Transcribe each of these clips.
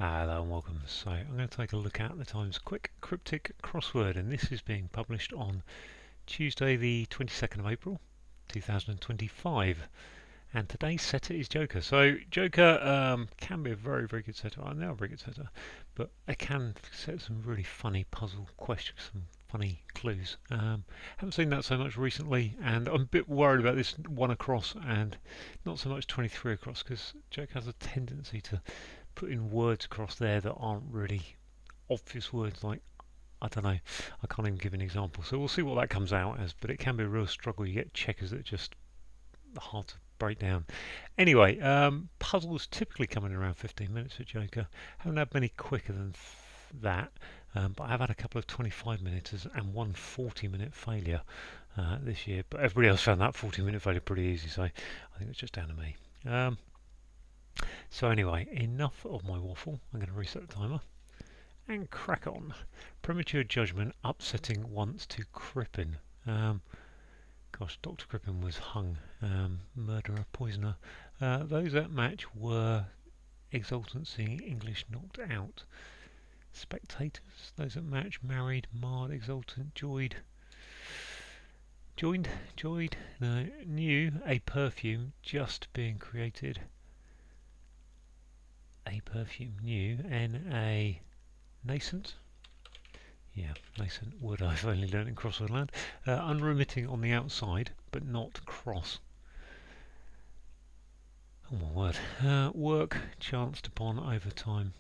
Hello and welcome. So I'm going to take a look at the Times Quick Cryptic crossword, and this is being published on Tuesday the 22nd of April 2025, and today's setter is Joker. So Joker can be a very good setter. I'm now a very good setter, but it can set some really funny puzzle questions, some funny clues. Haven't seen that so much recently, and I'm a bit worried about this one across and not so much 23 across, because Joker has a tendency to putting words across there that aren't really obvious words, like, I don't know, I can't even give an example. So we'll see what that comes out as, but it can be a real struggle. You get checkers that are just hard to break down. Anyway, puzzles typically come in around 15 minutes for Joker. Haven't had many quicker than that, but I've had a couple of 25-minuters and one 40-minute failure this year. But everybody else found that 40-minute failure pretty easy, so I think it's just down to me. So anyway, enough of my waffle. I'm going to reset the timer and crack on. Premature judgment upsetting once to Crippen. Gosh, Dr. Crippen was hung. Murderer, poisoner. Those that match were exultancy, English knocked out. Spectators, those that match married, marred, exultant, joyed. Joyed, no, new, a perfume just being created. A perfume, new, N-A, nascent. Yeah, nascent word I've only learned in crossword land. Unremitting on the outside, but not cross. Oh my word. Work chanced upon over time.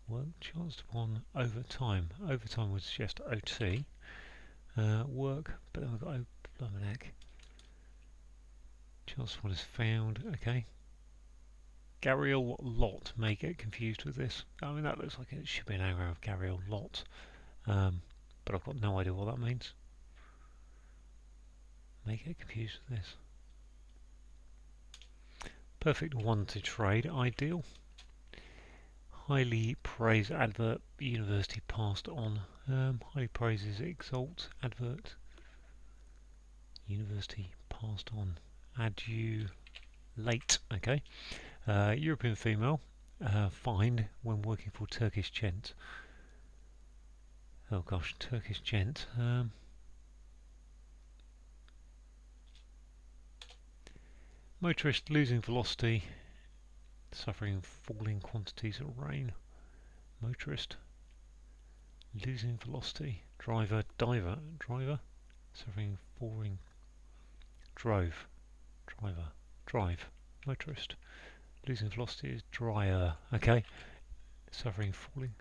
Work chanced upon over time. Overtime would suggest OT. Work, but then we've got almanac. Chanced upon is found. Okay. Gariel lot may get confused with this. I mean, that looks like it should be an anagram of Gariel lot. But I've got no idea what that means. May get confused with this. Perfect one to trade, ideal. Highly praised advert, university passed on. Highly praises exalt, advert, university passed on. Adulate, okay. European female, fined when working for Turkish gent. Oh gosh, Turkish gent. Motorist losing velocity, suffering falling quantities of rain. Motorist losing velocity. Driver, driver, suffering falling. Drove, driver, drive. Motorist losing velocity is dryer. Okay, suffering falling.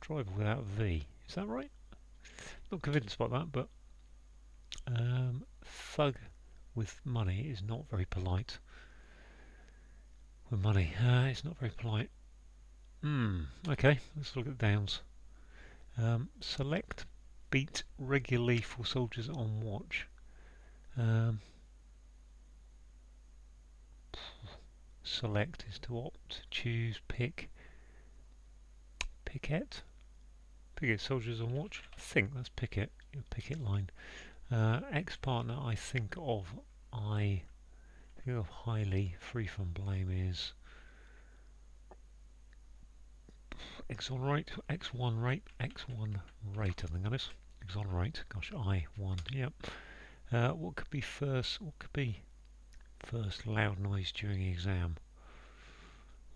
Driver without V. Is that right? Not convinced about that, but thug with money is not very polite. With money, it's not very polite. Okay, let's look at the downs. Select beat regularly for soldiers on watch. Select is to opt, choose, pick. Picket? Picket, soldiers on watch? I think that's picket, your picket line. Ex-partner, I think of highly, free from blame is exonerate, X1 rate, X1 rate, I think that is. Exonerate, gosh, I1, yep. What could be first? What could be first? Loud noise during exam.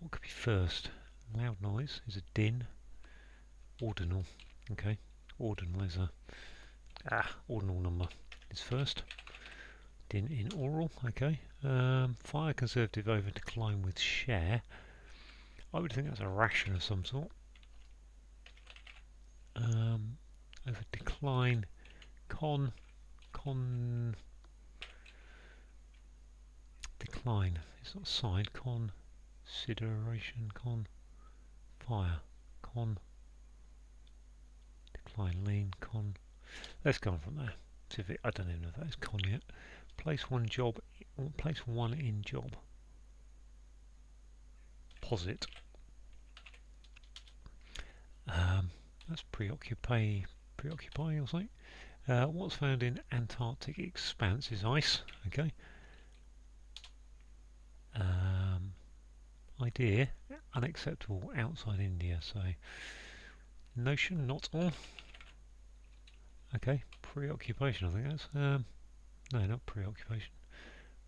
What could be first? Loud noise is a din. Ordinal, okay. Ordinal is a ordinal number is first. Din in oral, okay. Fire conservative over decline with share. I would think that's a ration of some sort. Over decline, decline. It's not side. Consideration. Fire. Decline. Lean. Let's go on from there. See if I don't even know if that is con yet. Place one job. Place one in job. Posit. That's preoccupying or something. What's found in Antarctic expanse is ice. Okay. idea, unacceptable outside India. So notion not on. Okay, preoccupation. I think that's no, not preoccupation.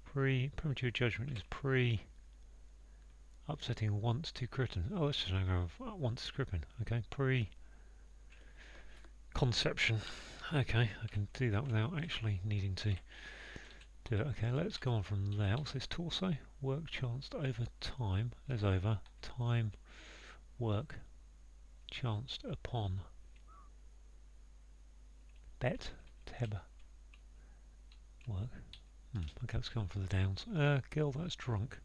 Premature judgment is upsetting once to Crippen. Oh, that's just an anagram of once to Crippen. Okay, conception. Okay, I can do that without actually needing to do it. Okay, let's go on from there. What's this? Torso. Work chanced over time. There's over. Time. Work chanced upon. Bet. Teb. Work. Okay, let's go on for the downs. Girl that's drunk.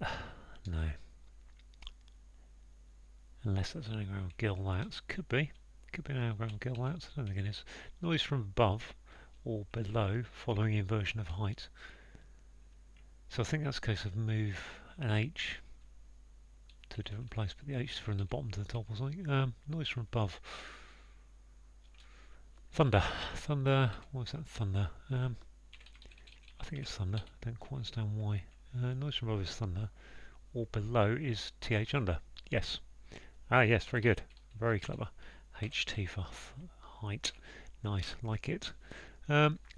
No. Unless that's an anagram of Gil that's. Could be. Could be an anagram of Gil that's. I don't think it is. Noise from above or below following inversion of height. So I think that's a case of move an H to a different place, but the H is from the bottom to the top or something. Noise from above. Thunder. Thunder. What's that? Thunder. I think it's thunder. I don't quite understand why. Noise from above is thunder. Or below is TH under. Yes. Ah, yes, very good. Very clever. HT for height. Nice, like it.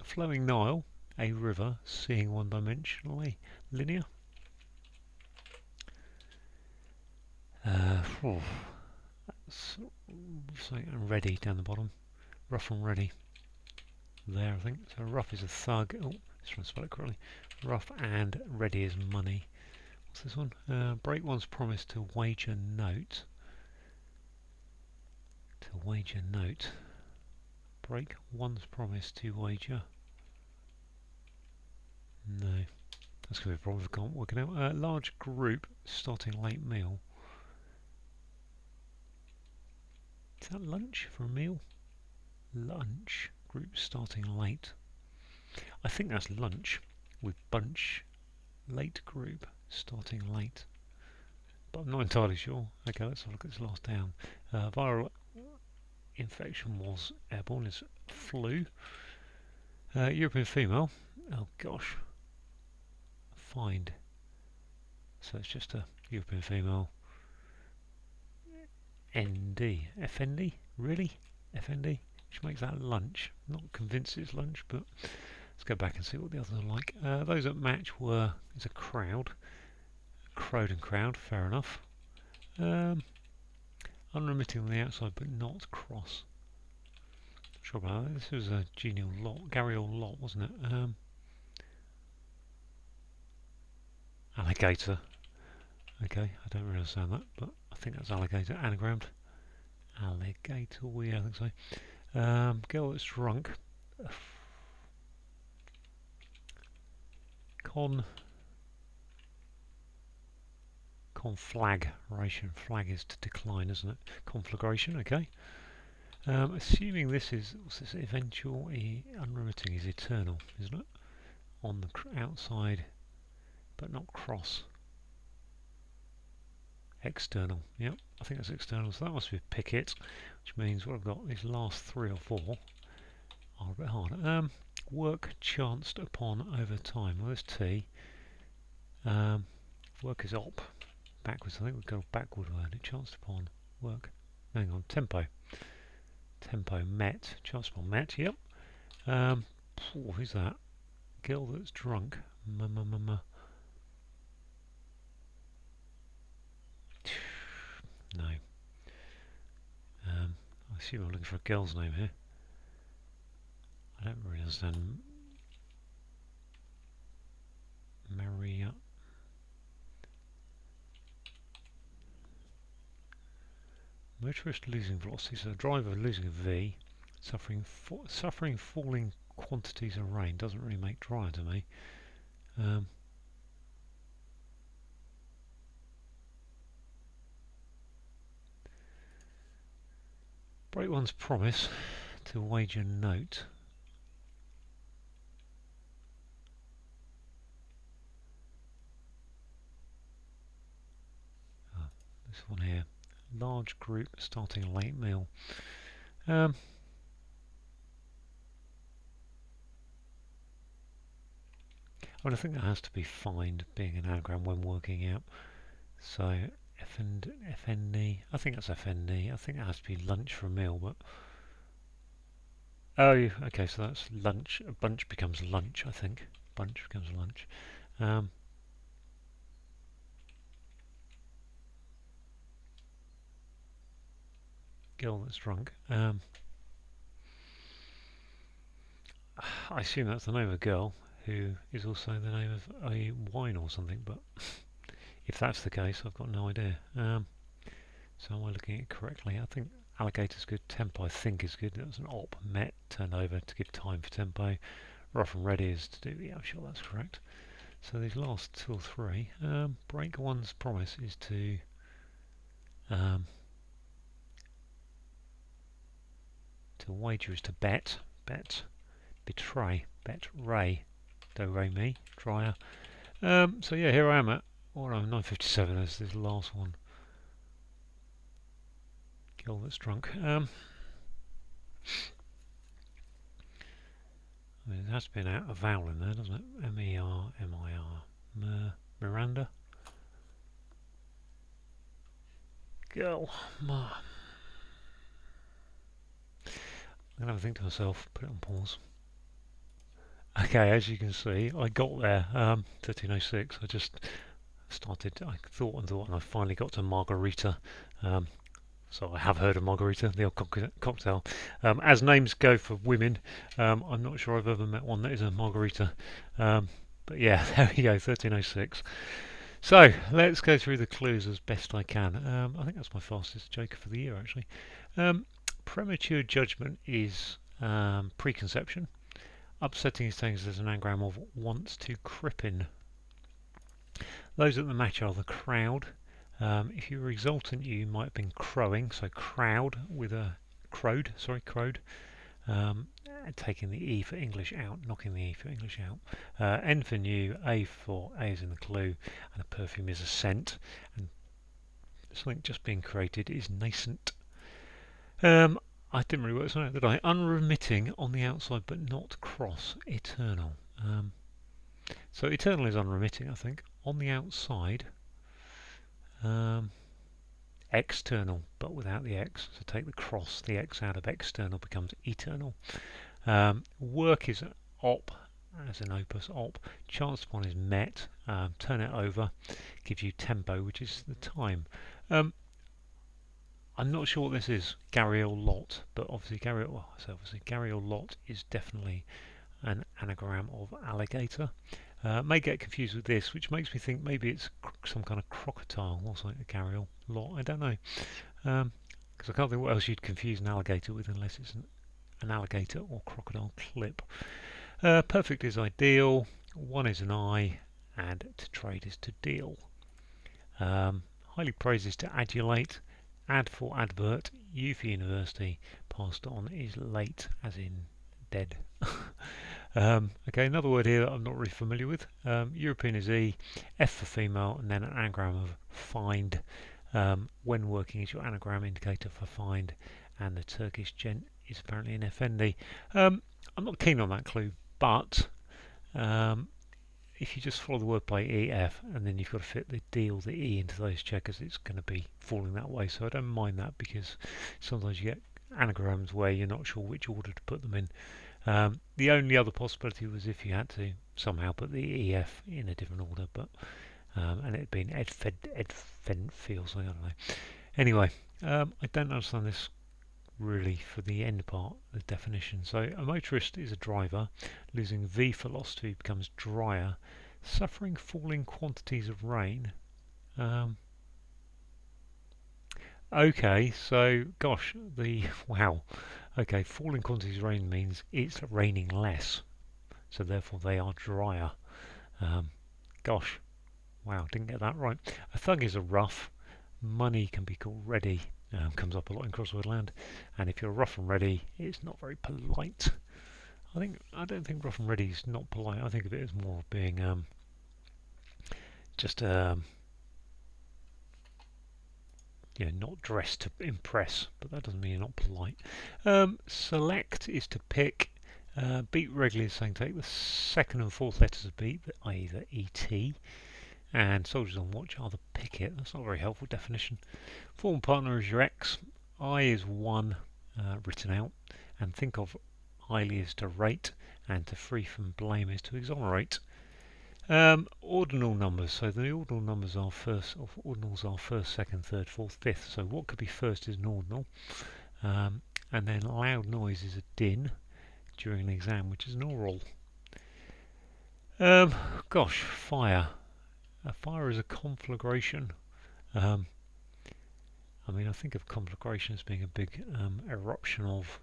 Flowing Nile, a river, seeing one-dimensionally, linear. And ready down the bottom. Rough and ready. There, I think. So rough is a thug. Oh, let's try and spell it correctly. Rough and ready is money. What's this one? Break one's promise to wager note. To wager note. Break one's promise to wager. No. That's going to be a problem if I can't work it out. Large group starting late meal. Is that lunch for a meal? Lunch. Group starting late. I think that's lunch with bunch. Late group starting late. But I'm not entirely sure. Okay, let's have a look at this last down. Viral infection was airborne. Is flu. European female. Oh gosh. Find. So it's just a European female. ND. FND? Really? FND? Which makes that lunch. Not convinced it's lunch, but let's go back and see what the others are like. Those that match were, it's a crowd. Crowed and crowd, fair enough. Unremitting on the outside, but not cross. Not sure about that. This was a genial lot, Gary or lot, wasn't it? Alligator. Okay, I don't really understand that, but I think that's alligator. Anagrammed. Alligator, yeah, I think so. Girl that's drunk. Conflagration. Flag is to decline, isn't it? Conflagration, okay. Assuming this is, what's this, eventual, unremitting is eternal, isn't it? On the outside, but not cross. External, yep, I think that's external, so that must be picket, which means what I've got, these last 3 or 4 are a bit hard. Work chanced upon over time, well there's T. Work is op, backwards, I think we've got a backward word, it chanced upon, work, hang on, tempo. Tempo met, chanced upon met, yep. Who's that? Girl that's drunk, No. I assume I'm looking for a girl's name here. I don't really understand. Maria. Motorist losing velocity, so driver losing a V, suffering falling quantities of rain. Doesn't really make dry to me. Break one's promise to wager note. This one here. Large group starting a late meal. I think that has to be find being an anagram when working out. So FND, I think that's FND. I think that has to be lunch for a meal, but oh, okay, so that's lunch. A bunch becomes lunch, I think. Bunch becomes lunch. Girl that's drunk. I assume that's the name of a girl who is also the name of a wine or something, but if that's the case, I've got no idea. So am I looking at it correctly? I think alligator's good. Tempo, I think, is good. That was an op. Met, turned over to give time for tempo. Rough and ready is to do. Yeah, I'm sure that's correct. So these last two or three. Break one's promise is to wager is to bet. Bet. Betray. Bet. Ray. Do re me. Dryer. So yeah, here I am at 9:57 as this last one. Girl that's drunk. I mean, there has to be a vowel in there, doesn't it? M-E-R-M-I-R. Miranda. Girl. Ma. I'm going to have a think to myself, put it on pause. Okay, as you can see, I got there, 1306. I just started, I thought, and I finally got to Margarita. So I have heard of Margarita, the old cocktail. As names go for women, I'm not sure I've ever met one that is a Margarita. But yeah, there we go, 1306. So let's go through the clues as best I can. I think that's my fastest joker for the year, actually. Premature judgment is preconception. Upsetting is taken as an anagram of wants to crippen. Those at the match are the crowd. If you were exultant, you might have been crowing, so crowd with a crowed. Taking the E for English out, knocking the E for English out. N for new, A for A is in the clue, and a perfume is a scent. And something just being created is nascent. I didn't really work this out, did I? Unremitting on the outside, but not cross. Eternal. So eternal is unremitting, I think. On the outside, external, but without the X. So take the cross, the X out of external becomes eternal. Work is op, as an opus op. Chanced upon is met. Turn it over, gives you tempo, which is the time. I'm not sure what this is, Gary or Lot, but obviously Gary or Lot is definitely an anagram of alligator. May get confused with this, which makes me think maybe it's some kind of crocodile or something. Gary or Lot, I don't know, because I can't think what else you'd confuse an alligator with unless it's an alligator or crocodile clip. Perfect is ideal. One is an I, and to trade is to deal. Highly praised is to adulate. Ad for advert, U for university, passed on is late, as in dead. Okay, another word here that I'm not really familiar with. European is E, F for female, and then an anagram of find. When working is your anagram indicator for find, and the Turkish gent is apparently an effendi. I'm not keen on that clue, but if you just follow the wordplay EF and then you've got to fit the D or the E into those checkers, it's going to be falling that way. So I don't mind that, because sometimes you get anagrams where you're not sure which order to put them in. The only other possibility was if you had to somehow put the EF in a different order, but and it had been Edfenfield, so I don't know. Anyway, I don't understand this really for the end part, the definition. So a motorist is a driver. Losing V for philosophy becomes dryer. Suffering falling quantities of rain. Okay, so gosh, wow. Okay, falling quantities of rain means it's raining less, so therefore they are drier. Gosh, wow, didn't get that right. A thug is a rough. Money can be called ready. Comes up a lot in crossword land, and if you're rough and ready, it's not very polite. I don't think rough and ready is not polite. I think of it as more of being just not dressed to impress, but that doesn't mean you're not polite. Select is to pick. Beat regularly is saying take the second and fourth letters of beat, i.e. the ET, and soldiers on watch are the picket. That's not a very helpful definition. Former partner is your ex. I is one written out, and think of highly is to rate, and to free from blame is to exonerate. Ordinal numbers. So the ordinal numbers are first, or ordinals are first, second, third, fourth, fifth. So what could be first is an ordinal. And then loud noise is a din during an exam, which is an oral. Gosh, fire. Fire is a conflagration. I mean, I think of conflagration as being a big eruption of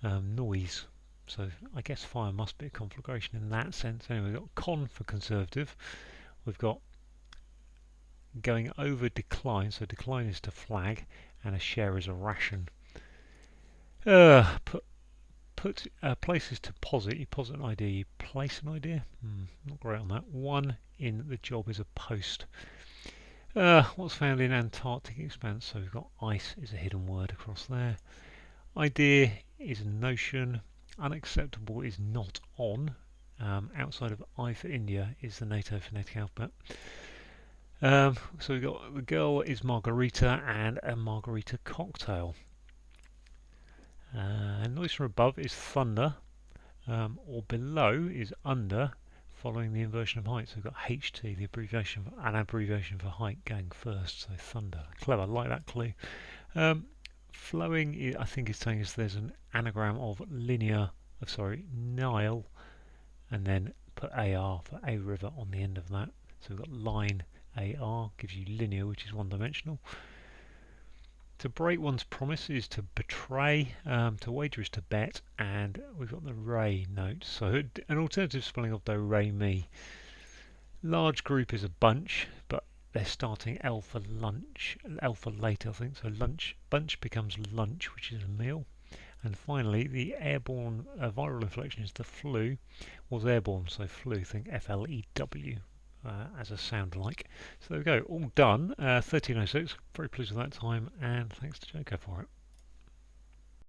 noise. So I guess fire must be a conflagration in that sense. Anyway, we've got con for conservative. We've got going over decline. So decline is to flag, and a share is a ration. Places to posit. You posit an idea, you place an idea. Not great on that. One in the job is a post. What's found in Antarctic expanse? So we've got ice is a hidden word across there. Idea is a notion. Unacceptable is not on. Outside of I for India is the NATO phonetic alphabet. So we've got the girl is Margarita and a margarita cocktail. Noise from above is thunder, or below is under, following the inversion of height. So we've got HT, the abbreviation for, an abbreviation for height, going first. So thunder. Clever, I like that clue. Flowing, I think, is telling us there's an anagram of Nile, and then put AR for a river on the end of that. So we've got line AR, gives you linear, which is one-dimensional. To break one's promise is to betray, to wager is to bet, and we've got the re note. So an alternative spelling of do, re, mi. Large group is a bunch, but they're starting L for lunch, L for late, I think. So bunch becomes lunch, which is a meal. And finally, the airborne viral infection is the flu, was airborne, so flu, think F-L-E-W. As a sound like. So there we go, all done. 13:06. Very pleased with that time, and thanks to Joko for it.